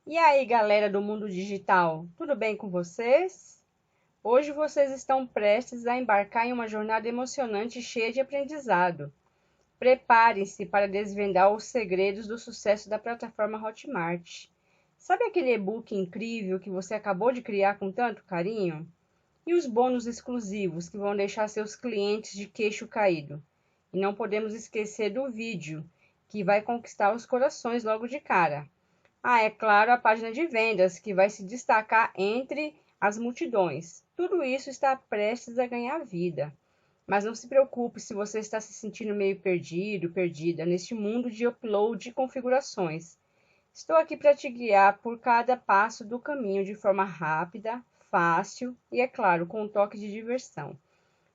E aí, galera do mundo digital, tudo bem com vocês? Hoje vocês estão prestes a embarcar em uma jornada emocionante e cheia de aprendizado. Preparem-se para desvendar os segredos do sucesso da plataforma Hotmart. Sabe aquele e-book incrível que você acabou de criar com tanto carinho? E os bônus exclusivos que vão deixar seus clientes de queixo caído? E não podemos esquecer do vídeo, que vai conquistar os corações logo de cara. É claro, a página de vendas, que vai se destacar entre as multidões. Tudo isso está prestes a ganhar vida. Mas não se preocupe se você está se sentindo meio perdido, perdida neste mundo de upload e configurações. Estou aqui para te guiar por cada passo do caminho de forma rápida, fácil e, é claro, com um toque de diversão.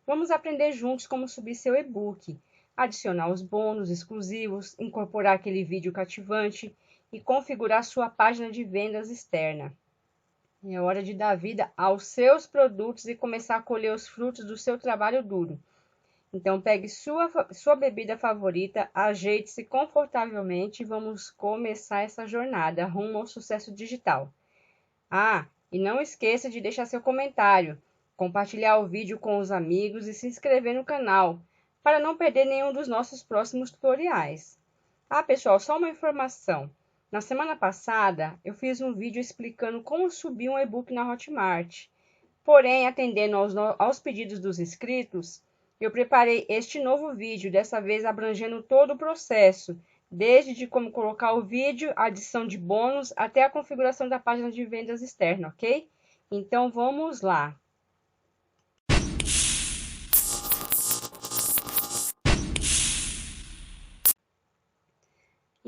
Vamos aprender juntos como subir seu e-book, adicionar os bônus exclusivos, incorporar aquele vídeo cativante e configurar sua página de vendas externa. É hora de dar vida aos seus produtos e começar a colher os frutos do seu trabalho duro. Então, pegue sua bebida favorita, ajeite-se confortavelmente e vamos começar essa jornada rumo ao sucesso digital. E não esqueça de deixar seu comentário, compartilhar o vídeo com os amigos e se inscrever no canal, para não perder nenhum dos nossos próximos tutoriais. Pessoal, só uma informação. Na semana passada, eu fiz um vídeo explicando como subir um e-book na Hotmart. Porém, atendendo aos pedidos dos inscritos, eu preparei este novo vídeo, dessa vez abrangendo todo o processo, desde de como colocar o vídeo, adição de bônus, até a configuração da página de vendas externa, ok? Então, vamos lá.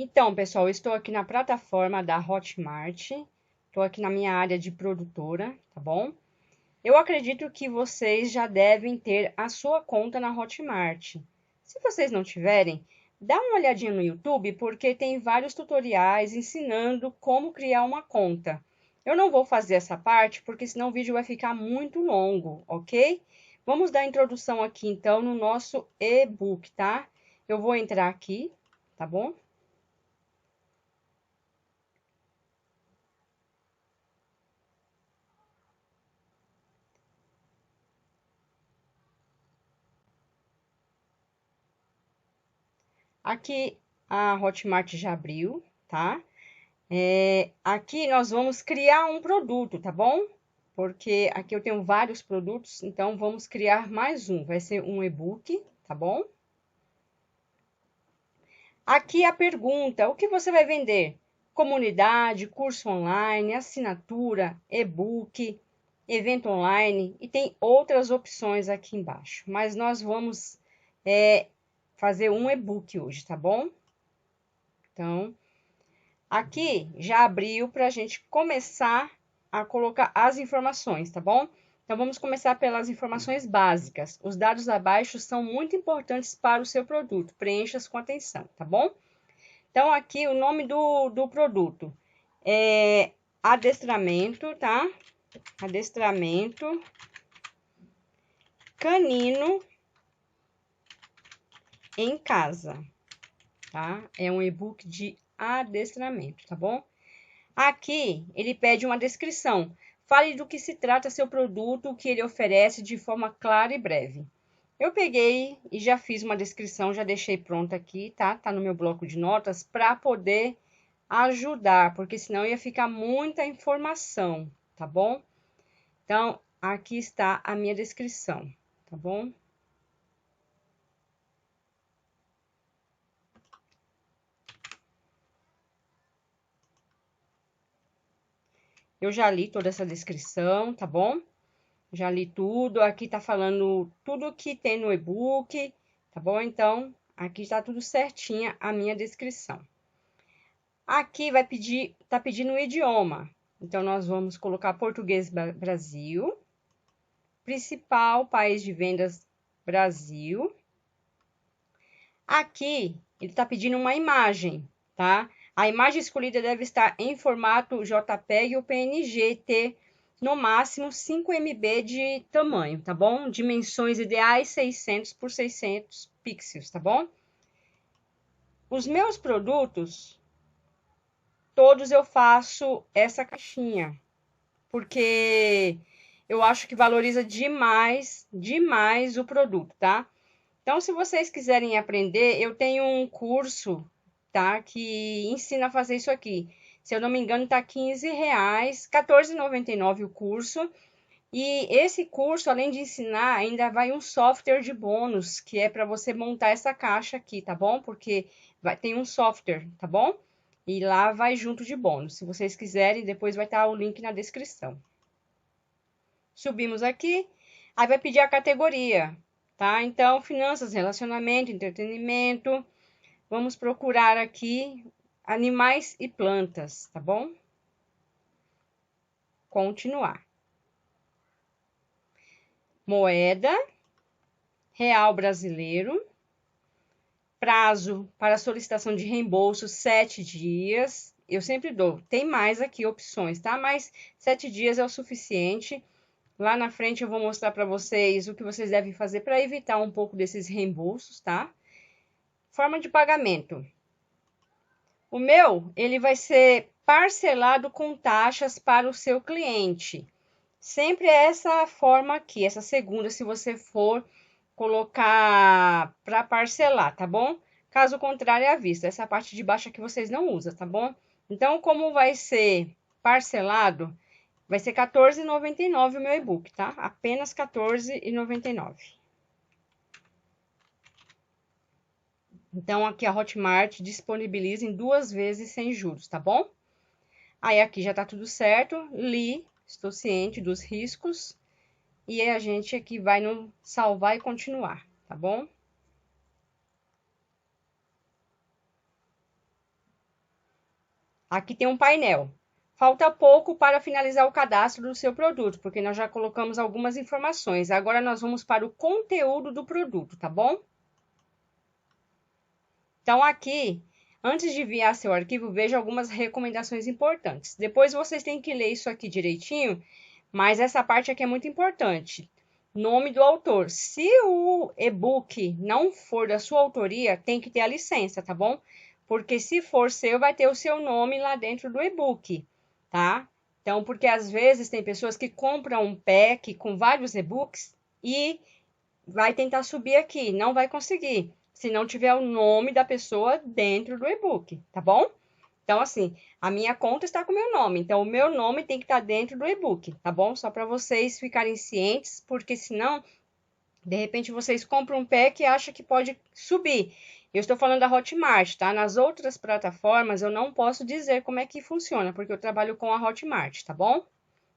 Então, pessoal, eu estou aqui na plataforma da Hotmart, estou aqui na minha área de produtora, tá bom? Eu acredito que vocês já devem ter a sua conta na Hotmart. Se vocês não tiverem, dá uma olhadinha no YouTube, porque tem vários tutoriais ensinando como criar uma conta. Eu não vou fazer essa parte, porque senão o vídeo vai ficar muito longo, ok? Vamos dar a introdução aqui, então, no nosso e-book, tá? Eu vou entrar aqui, tá bom? Aqui a Hotmart já abriu, tá? Aqui nós vamos criar um produto, tá bom? Porque aqui eu tenho vários produtos, então vamos criar mais um. Vai ser um e-book, tá bom? Aqui a pergunta: o que você vai vender? Comunidade, curso online, assinatura, e-book, evento online e tem outras opções aqui embaixo. Mas nós vamos fazer um e-book hoje, tá bom? Então, aqui já abriu para a gente começar a colocar as informações, tá bom? Então, vamos começar pelas informações básicas. Os dados abaixo são muito importantes para o seu produto. Preencha-os com atenção, tá bom? Então, aqui o nome do produto é adestramento, tá? Adestramento canino em casa, tá? É um e-book de adestramento, tá bom? Aqui, ele pede uma descrição. Fale do que se trata seu produto, o que ele oferece de forma clara e breve. Eu peguei e já fiz uma descrição, já deixei pronta aqui, tá? Tá no meu bloco de notas para poder ajudar, porque senão ia ficar muita informação, tá bom? Então, aqui está a minha descrição, tá bom? Eu já li toda essa descrição, tá bom? Já li tudo, aqui tá falando tudo que tem no e-book, tá bom? Então, aqui tá tudo certinha a minha descrição. Aqui vai pedir, tá pedindo o idioma. Então, nós vamos colocar português Brasil, principal país de vendas Brasil. Aqui, ele tá pedindo uma imagem, tá? A imagem escolhida deve estar em formato JPEG ou PNG, ter no máximo 5 MB de tamanho, tá bom? Dimensões ideais 600 por 600 pixels, tá bom? Os meus produtos, todos eu faço essa caixinha, porque eu acho que valoriza demais, demais o produto, tá? Então, se vocês quiserem aprender, eu tenho um curso, tá? Que ensina a fazer isso aqui. Se eu não me engano, tá R$ 15, R$ 14,99 o curso. E esse curso, além de ensinar, ainda vai um software de bônus, que é para você montar essa caixa aqui, tá bom? Porque tem um software, tá bom? E lá vai junto de bônus. Se vocês quiserem, depois vai estar o link na descrição. Subimos aqui, aí vai pedir a categoria, tá? Então, finanças, relacionamento, entretenimento. Vamos procurar aqui animais e plantas, tá bom? Continuar. Moeda, real brasileiro. Prazo para solicitação de reembolso, 7 dias. Eu sempre dou. Tem mais aqui opções, tá? Mas 7 dias é o suficiente. Lá na frente eu vou mostrar para vocês o que vocês devem fazer para evitar um pouco desses reembolsos, tá? Forma de pagamento. O meu, ele vai ser parcelado com taxas para o seu cliente. Sempre é essa forma aqui, essa segunda, se você for colocar para parcelar, tá bom? Caso contrário, é à vista. Essa parte de baixo aqui vocês não usam, tá bom? Então, como vai ser parcelado, vai ser R$ 14,99 o meu e-book, tá? Apenas R$ 14,99. Então, aqui a Hotmart disponibiliza em 2 vezes sem juros, tá bom? Aí, aqui já tá tudo certo. Li, estou ciente dos riscos. E a gente aqui vai no salvar e continuar, tá bom? Aqui tem um painel. Falta pouco para finalizar o cadastro do seu produto, porque nós já colocamos algumas informações. Agora nós vamos para o conteúdo do produto, tá bom? Então aqui, antes de enviar seu arquivo, veja algumas recomendações importantes. Depois vocês têm que ler isso aqui direitinho, mas essa parte aqui é muito importante. Nome do autor. Se o e-book não for da sua autoria, tem que ter a licença, tá bom? Porque se for seu, vai ter o seu nome lá dentro do e-book, tá? Então, porque às vezes tem pessoas que compram um pack com vários e-books e vai tentar subir aqui, não vai conseguir, se não tiver o nome da pessoa dentro do e-book, tá bom? Então, assim, a minha conta está com o meu nome, então o meu nome tem que estar dentro do e-book, tá bom? Só para vocês ficarem cientes, porque senão, de repente, vocês compram um pack e acham que pode subir. Eu estou falando da Hotmart, tá? Nas outras plataformas eu não posso dizer como é que funciona, porque eu trabalho com a Hotmart, tá bom?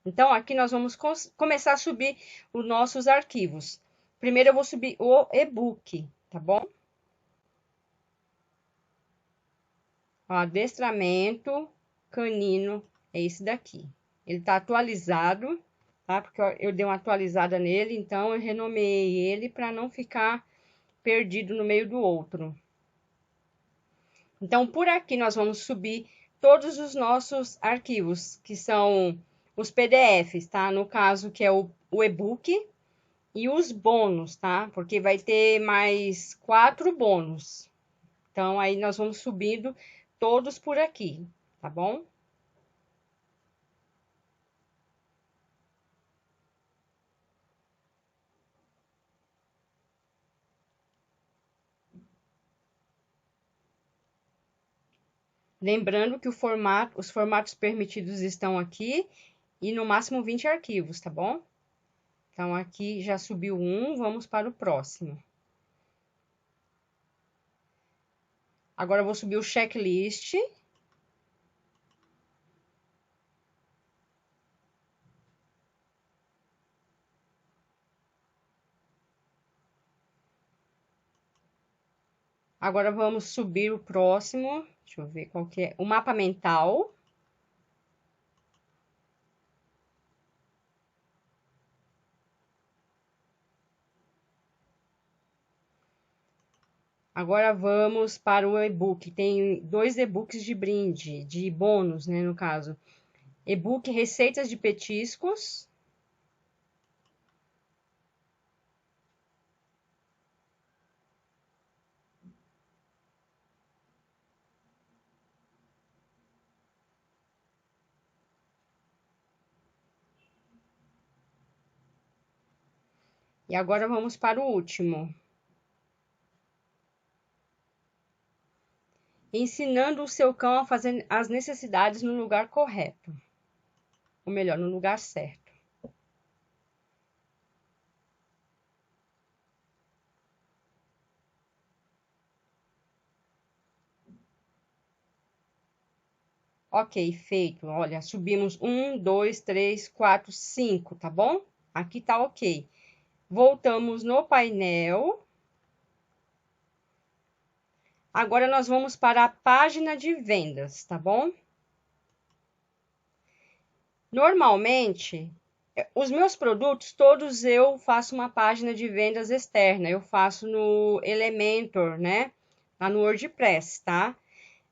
Então, aqui nós vamos começar a subir os nossos arquivos. Primeiro eu vou subir o e-book, tá bom? O adestramento canino é esse daqui. Ele tá atualizado, tá? Porque eu dei uma atualizada nele, então eu renomeei ele para não ficar perdido no meio do outro. Então, por aqui nós vamos subir todos os nossos arquivos, que são os PDFs, tá? No caso, que é o e-book e os bônus, tá? Porque vai ter mais 4 bônus. Então, aí nós vamos subindo todos por aqui, tá bom? Lembrando que os formatos permitidos estão aqui e no máximo 20 arquivos, tá bom? Então, aqui já subiu um, vamos para o próximo. Agora, eu vou subir o checklist. Agora, vamos subir o próximo. Deixa eu ver qual que é. O mapa mental. Agora vamos para o e-book. Tem 2 e-books de brinde, de bônus, né, no caso. E-book Receitas de Petiscos. E agora vamos para o último. Ensinando o seu cão a fazer as necessidades no lugar correto. Ou melhor, no lugar certo. Ok, feito. Olha, subimos 1, 2, 3, 4, 5, tá bom? Aqui tá ok. Voltamos no painel. Agora, nós vamos para a página de vendas, tá bom? Normalmente, os meus produtos, todos eu faço uma página de vendas externa. Eu faço no Elementor, né? Lá no WordPress, tá?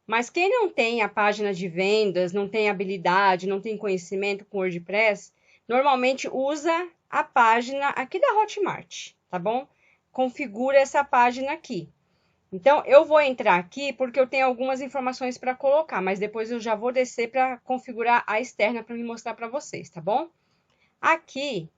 Mas quem não tem a página de vendas, não tem habilidade, não tem conhecimento com WordPress, normalmente usa a página aqui da Hotmart, tá bom? Configura essa página aqui. Então, eu vou entrar aqui porque eu tenho algumas informações para colocar, mas depois eu já vou descer para configurar a externa para me mostrar para vocês, tá bom? Aqui,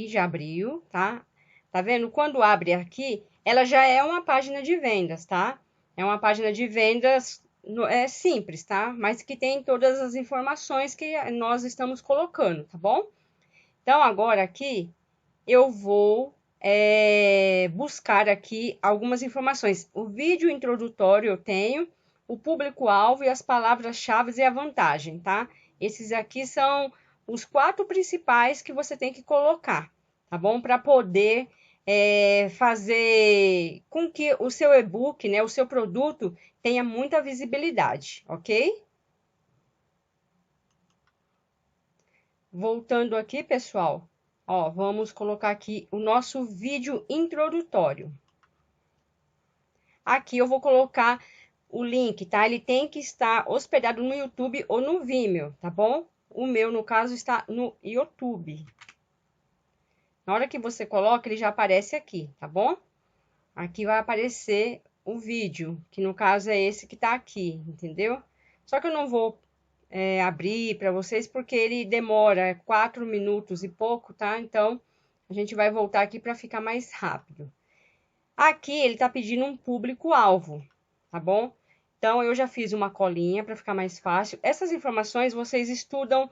já abriu, tá? Tá vendo? Quando abre aqui, ela já é uma página de vendas, tá? É uma página de vendas simples, tá? Mas que tem todas as informações que nós estamos colocando, tá bom? Então, agora aqui, eu vou buscar aqui algumas informações. O vídeo introdutório eu tenho, o público-alvo e as palavras-chave e a vantagem, tá? Esses aqui são os 4 principais que você tem que colocar, tá bom? Para poder fazer com que o seu e-book, né, o seu produto, tenha muita visibilidade, ok? Voltando aqui, pessoal, ó, vamos colocar aqui o nosso vídeo introdutório. Aqui eu vou colocar o link, tá? Ele tem que estar hospedado no YouTube ou no Vimeo, tá bom? O meu, no caso, está no YouTube. Na hora que você coloca, ele já aparece aqui, tá bom? Aqui vai aparecer o vídeo, que no caso é esse que tá aqui, entendeu? Só que eu não vou abrir para vocês, porque ele demora 4 minutos e pouco, tá? Então, a gente vai voltar aqui para ficar mais rápido. Aqui, ele tá pedindo um público-alvo, tá bom? Então, eu já fiz uma colinha para ficar mais fácil. Essas informações vocês estudam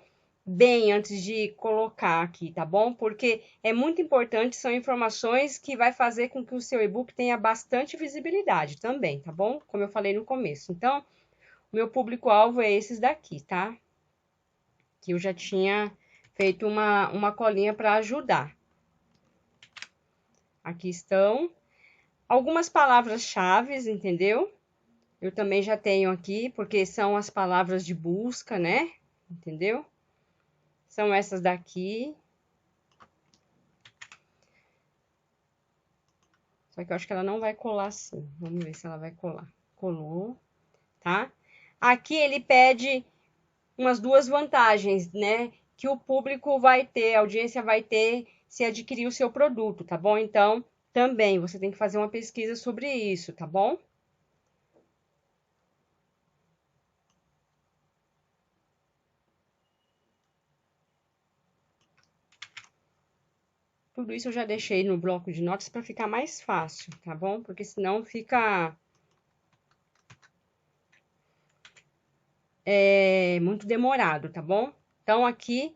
bem antes de colocar aqui, tá bom? Porque é muito importante, são informações que vai fazer com que o seu e-book tenha bastante visibilidade também, tá bom? Como eu falei no começo. Então, o meu público-alvo é esses daqui, tá? Que eu já tinha feito uma colinha para ajudar. Aqui estão algumas palavras-chave, entendeu? Eu também já tenho aqui, porque são as palavras de busca, né? Entendeu? São essas daqui. Só que eu acho que ela não vai colar assim. Vamos ver se ela vai colar. Colou, tá? Aqui ele pede umas 2 vantagens, né? Que o público vai ter, a audiência vai ter se adquirir o seu produto, tá bom? Então, também você tem que fazer uma pesquisa sobre isso, tá bom? Tudo isso eu já deixei no bloco de notas para ficar mais fácil, tá bom? Porque senão fica muito demorado, tá bom? Então, aqui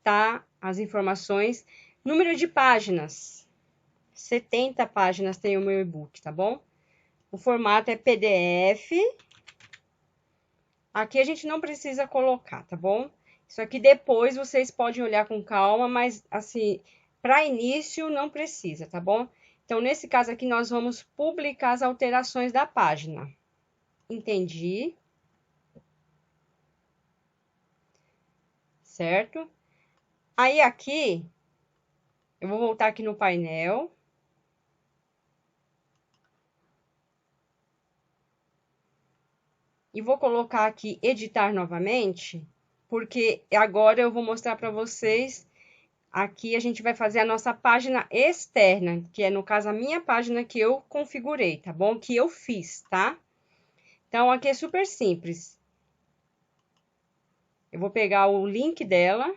tá as informações. Número de páginas. 70 páginas tem o meu e-book, tá bom? O formato é PDF. Aqui a gente não precisa colocar, tá bom? Isso aqui depois vocês podem olhar com calma, mas assim, para início não precisa, tá bom? Então, nesse caso aqui, nós vamos publicar as alterações da página. Entendi. Certo? Aí, aqui, eu vou voltar aqui no painel. E vou colocar aqui editar novamente, porque agora eu vou mostrar para vocês. Aqui a gente vai fazer a nossa página externa, que é, no caso, a minha página que eu configurei, tá bom? Que eu fiz, tá? Então, aqui é super simples. Eu vou pegar o link dela.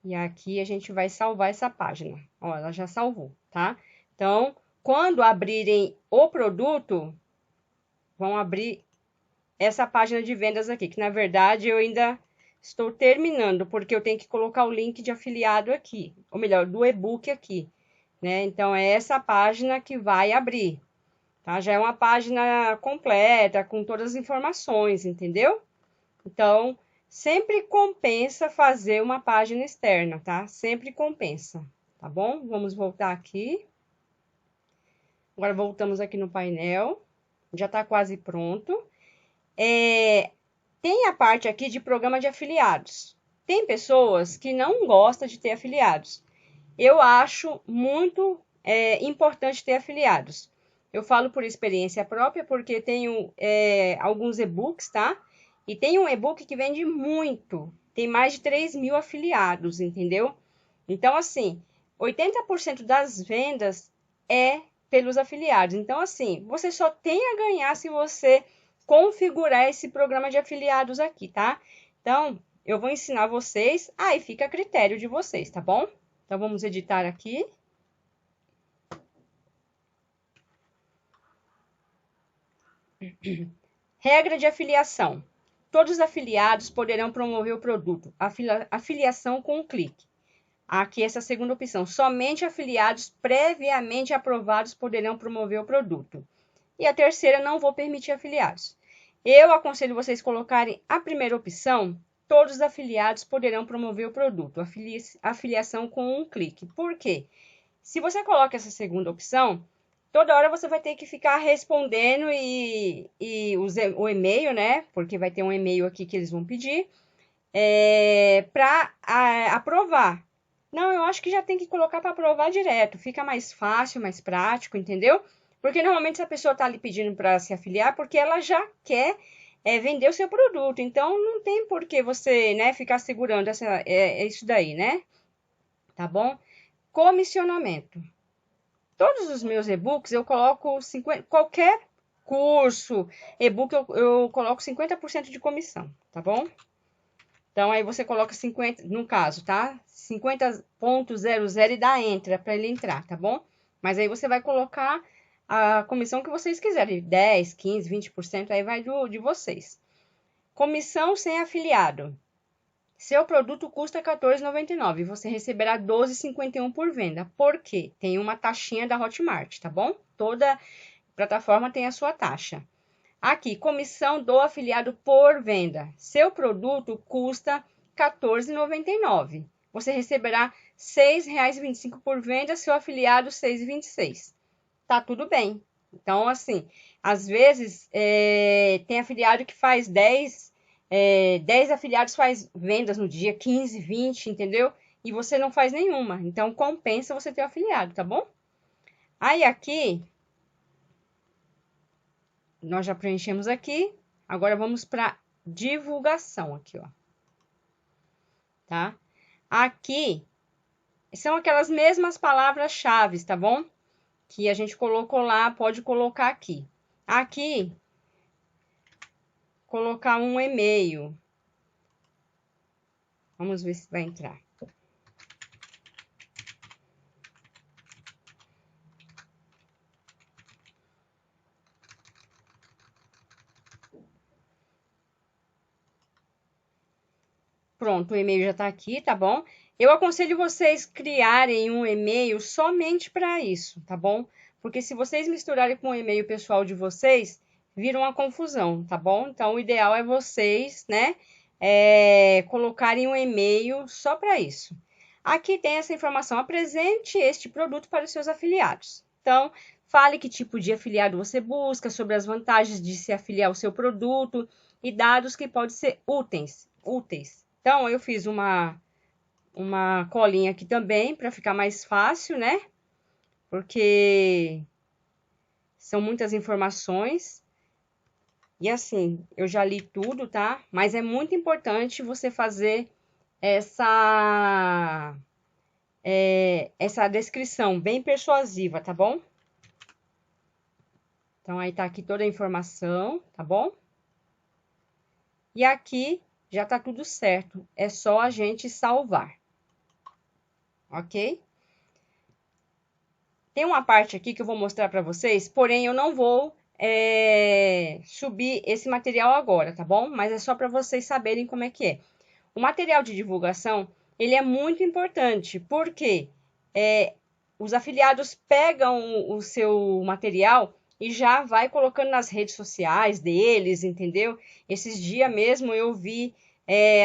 E aqui a gente vai salvar essa página. Ó, ela já salvou, tá? Então, quando abrirem o produto, vão abrir essa página de vendas aqui, que na verdade eu ainda estou terminando, porque eu tenho que colocar o link de afiliado aqui, ou melhor, do e-book aqui, né? Então, é essa página que vai abrir, tá? Já é uma página completa, com todas as informações, entendeu? Então, sempre compensa fazer uma página externa, tá? Sempre compensa, tá bom? Vamos voltar aqui. Agora, voltamos aqui no painel. Já tá quase pronto. Tem a parte aqui de programa de afiliados. Tem pessoas que não gostam de ter afiliados. Eu acho muito importante ter afiliados. Eu falo por experiência própria, porque tenho alguns e-books, tá? E tem um e-book que vende muito. Tem mais de 3.000 afiliados, entendeu? Então, assim, 80% das vendas é pelos afiliados. Então, assim, você só tem a ganhar se você configurar esse programa de afiliados aqui, tá? Então, eu vou ensinar vocês, aí fica a critério de vocês, tá bom? Então, vamos editar aqui. Regra de afiliação. Todos os afiliados poderão promover o produto. Afiliação com um clique. Aqui essa segunda opção. Somente afiliados previamente aprovados poderão promover o produto. E a terceira, não vou permitir afiliados. Eu aconselho vocês colocarem a primeira opção. Todos os afiliados poderão promover o produto. Afiliação com um clique. Por quê? Se você coloca essa segunda opção, toda hora você vai ter que ficar respondendo o e-mail, né? Porque vai ter um e-mail aqui que eles vão pedir para aprovar. Não, eu acho que já tem que colocar para aprovar direto. Fica mais fácil, mais prático, entendeu? Porque normalmente essa pessoa está ali pedindo para se afiliar porque ela já quer vender o seu produto. Então, não tem por que você, né, ficar segurando isso daí, né? Tá bom? Comissionamento. Todos os meus e-books eu coloco 50, qualquer curso, e-book eu coloco 50% de comissão, tá bom? Então, aí você coloca 50, no caso, tá? 50,00 e dá enter para ele entrar, tá bom? Mas aí você vai colocar a comissão que vocês quiserem, 10, 15, 20%, aí vai de vocês. Comissão sem afiliado. Seu produto custa R$ 14,99 e você receberá R$ 12,51 por venda. Por quê? Tem uma taxinha da Hotmart, tá bom? Toda plataforma tem a sua taxa. Aqui, comissão do afiliado por venda. Seu produto custa R$ 14,99. Você receberá R$ 6,25 por venda, seu afiliado R$ 6,26. Tá tudo bem. Então, assim, às vezes tem afiliado que faz 10 afiliados faz vendas no dia, 15, 20, entendeu? E você não faz nenhuma. Então, compensa você ter um afiliado, tá bom? Aí, aqui, nós já preenchemos aqui. Agora, vamos para divulgação aqui, ó. Tá? Aqui, são aquelas mesmas palavras-chave, tá bom? Que a gente colocou lá, pode colocar aqui. Aqui, colocar um e-mail. Vamos ver se vai entrar. Pronto, o e-mail já tá aqui, tá bom? Eu aconselho vocês criarem um e-mail somente para isso, tá bom? Porque se vocês misturarem com o e-mail pessoal de vocês, vira uma confusão, tá bom? Então, o ideal é vocês, né, colocarem um e-mail só para isso. Aqui tem essa informação, apresente este produto para os seus afiliados. Então, fale que tipo de afiliado você busca, sobre as vantagens de se afiliar ao seu produto e dados que podem ser úteis. Então, eu fiz uma colinha aqui também, para ficar mais fácil, né? Porque são muitas informações. E assim, eu já li tudo, tá? Mas é muito importante você fazer essa, essa descrição bem persuasiva, tá bom? Então, aí tá aqui toda a informação, tá bom? E aqui já tá tudo certo. É só a gente salvar. Ok? Tem uma parte aqui que eu vou mostrar para vocês, porém eu não vou subir esse material agora, tá bom? Mas é só para vocês saberem como é que é. O material de divulgação, ele é muito importante, porque os afiliados pegam o seu material e já vai colocando nas redes sociais deles, entendeu? Esses dias mesmo eu vi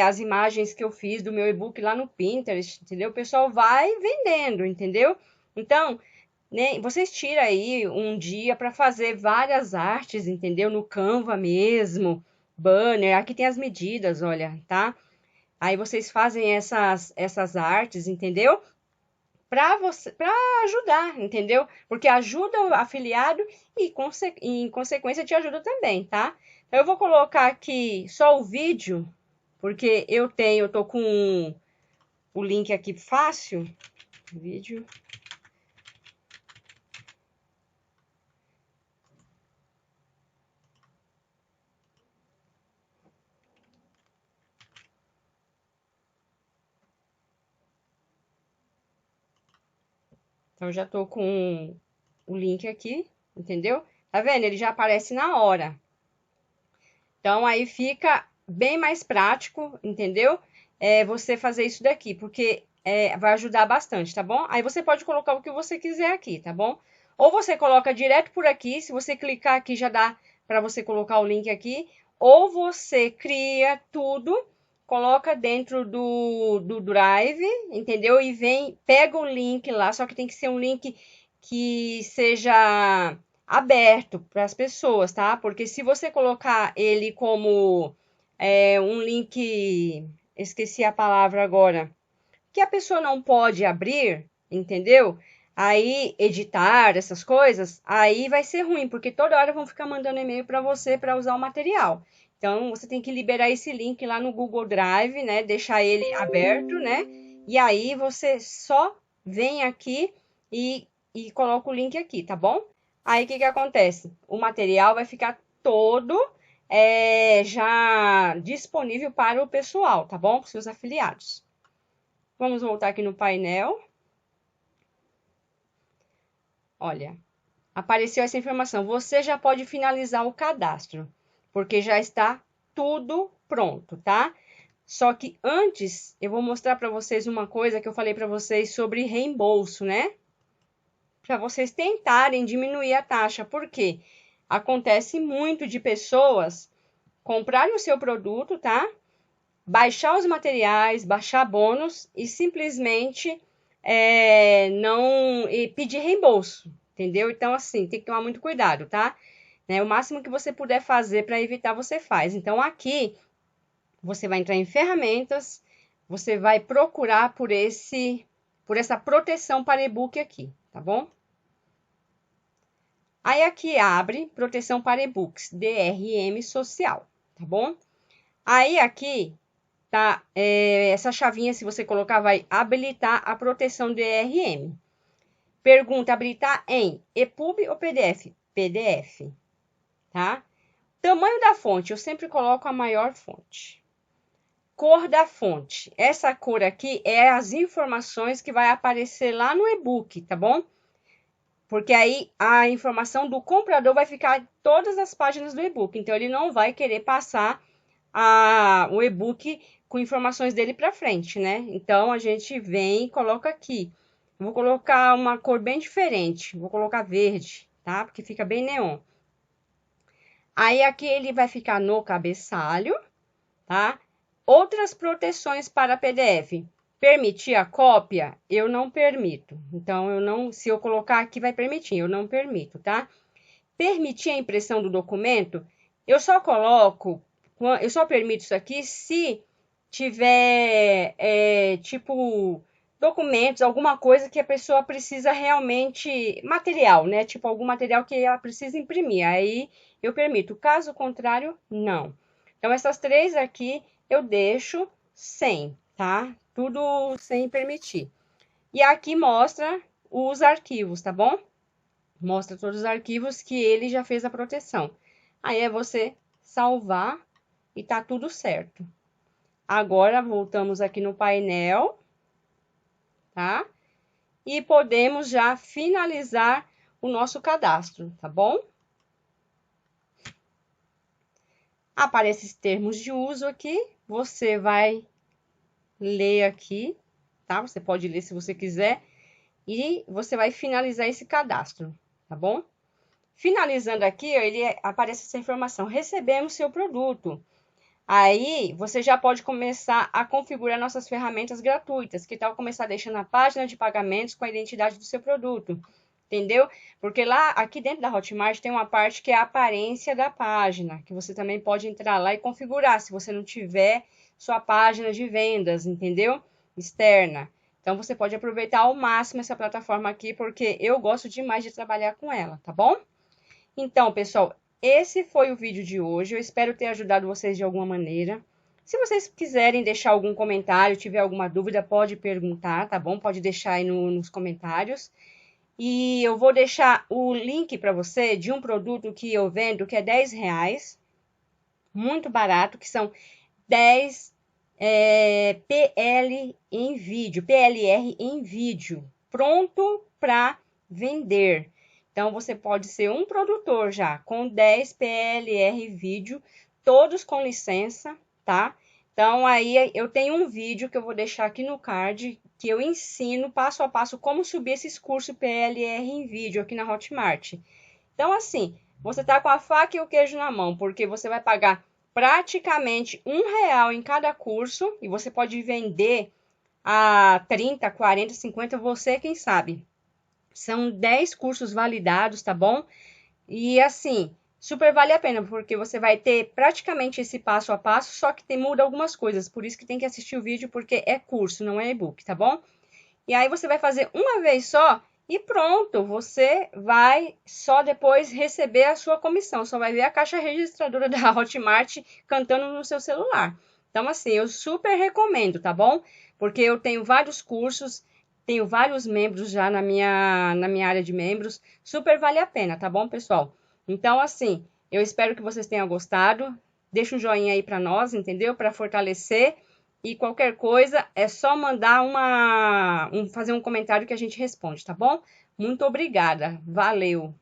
as imagens que eu fiz do meu e-book lá no Pinterest, entendeu? O pessoal vai vendendo, entendeu? Então, né, vocês tiram aí um dia para fazer várias artes, entendeu? No Canva mesmo, banner, aqui tem as medidas, olha, tá? Aí vocês fazem essas artes, entendeu? Para você, para ajudar, entendeu? Porque ajuda o afiliado e em consequência te ajuda também, tá? Então, eu vou colocar aqui só o vídeo, porque eu tô com o link aqui fácil, vídeo. Então, eu já tô com o link aqui, entendeu? Tá vendo? Ele já aparece na hora. Então, aí fica bem mais prático, entendeu? Você fazer isso daqui, porque vai ajudar bastante, tá bom? Aí você pode colocar o que você quiser aqui, tá bom? Ou você coloca direto por aqui, se você clicar aqui já dá para você colocar o link aqui. Ou você cria tudo, coloca dentro do Drive, entendeu? E pega o link lá, só que tem que ser um link que seja aberto para as pessoas, tá? Porque se você colocar ele como um link, esqueci a palavra agora, que a pessoa não pode abrir, entendeu? Aí editar essas coisas, aí vai ser ruim, porque toda hora vão ficar mandando e-mail para você para usar o material. Então, você tem que liberar esse link lá no Google Drive, né? Deixar ele aberto, né? E aí você só vem aqui e coloca o link aqui, tá bom? Aí o que que acontece? O material vai ficar todo já disponível para o pessoal, tá bom? Para os seus afiliados. Vamos voltar aqui no painel. Olha, apareceu essa informação. Você já pode finalizar o cadastro, porque já está tudo pronto, tá? Só que antes, eu vou mostrar para vocês uma coisa que eu falei para vocês sobre reembolso, né? Para vocês tentarem diminuir a taxa, porque acontece muito de pessoas comprarem o seu produto, tá? Baixar os materiais, baixar bônus e simplesmente não pedir reembolso, entendeu? Então, assim, tem que tomar muito cuidado, tá? O máximo que você puder fazer para evitar, você faz. Então, aqui, você vai entrar em ferramentas, você vai procurar por essa proteção para e-book aqui, tá bom? Aí, aqui abre proteção para e-books, DRM social, tá bom? Aí, aqui, tá? Essa chavinha, se você colocar, vai habilitar a proteção DRM. Pergunta, habilitar em EPUB ou PDF? PDF, tá? Tamanho da fonte, eu sempre coloco a maior fonte. Cor da fonte, essa cor aqui é as informações que vai aparecer lá no e-book, tá bom? Porque aí a informação do comprador vai ficar em todas as páginas do e-book, então ele não vai querer passar o e-book com informações dele para frente, né? Então, a gente vem e coloca aqui. Vou colocar uma cor bem diferente. Vou colocar verde, tá? Porque fica bem neon. Aí, aqui ele vai ficar no cabeçalho, tá? Outras proteções para PDF. Permitir a cópia? Eu não permito. Então, se eu colocar aqui, vai permitir. Eu não permito, tá? Permitir a impressão do documento? Eu só permito isso aqui se tiver, tipo, documentos, alguma coisa que a pessoa precisa realmente, material, né? Tipo, algum material que ela precisa imprimir. Aí eu permito. Caso contrário, não. Então, essas três aqui eu deixo sem, tá? Tudo sem permitir. E aqui mostra os arquivos, tá bom? Mostra todos os arquivos que ele já fez a proteção. Aí é você salvar e tá tudo certo. Agora, voltamos aqui no painel, tá? E podemos já finalizar o nosso cadastro, tá bom? Aparece os termos de uso aqui, você vai ler aqui, tá? Você pode ler se você quiser, e você vai finalizar esse cadastro, tá bom? Finalizando aqui, aparece essa informação, recebemos seu produto. Aí, você já pode começar a configurar nossas ferramentas gratuitas. Que tal começar deixando a página de pagamentos com a identidade do seu produto? Entendeu? Porque lá, aqui dentro da Hotmart, tem uma parte que é a aparência da página, que você também pode entrar lá e configurar, se você não tiver sua página de vendas, entendeu? Externa. Então, você pode aproveitar ao máximo essa plataforma aqui, porque eu gosto demais de trabalhar com ela, tá bom? Então, pessoal, esse foi o vídeo de hoje. Eu espero ter ajudado vocês de alguma maneira. Se vocês quiserem deixar algum comentário, tiver alguma dúvida, pode perguntar, tá bom? Pode deixar aí nos comentários. E eu vou deixar o link para você de um produto que eu vendo, que é R$10, muito barato, que são 10 PLR em vídeo, pronto para vender. Então, você pode ser um produtor já, com 10 PLR vídeo, todos com licença, tá? Então, aí eu tenho um vídeo que eu vou deixar aqui no card, que eu ensino passo a passo como subir esses cursos PLR em vídeo aqui na Hotmart. Então, assim, você tá com a faca e o queijo na mão, porque você vai pagar praticamente R$1 em cada curso, e você pode vender a 30, 40, 50, você quem sabe. São 10 cursos validados, tá bom? E assim, super vale a pena, porque você vai ter praticamente esse passo a passo, só que muda algumas coisas. Por isso que tem que assistir o vídeo, porque é curso, não é e-book, tá bom? E aí você vai fazer uma vez só e pronto, você vai só depois receber a sua comissão. Só vai ver a caixa registradora da Hotmart cantando no seu celular. Então, assim, eu super recomendo, tá bom? Porque eu tenho vários cursos, tenho vários membros já na minha área de membros. Super vale a pena, tá bom, pessoal? Então, assim, eu espero que vocês tenham gostado. Deixa um joinha aí pra nós, entendeu? Para fortalecer. E qualquer coisa, é só mandar fazer um comentário que a gente responde, tá bom? Muito obrigada. Valeu!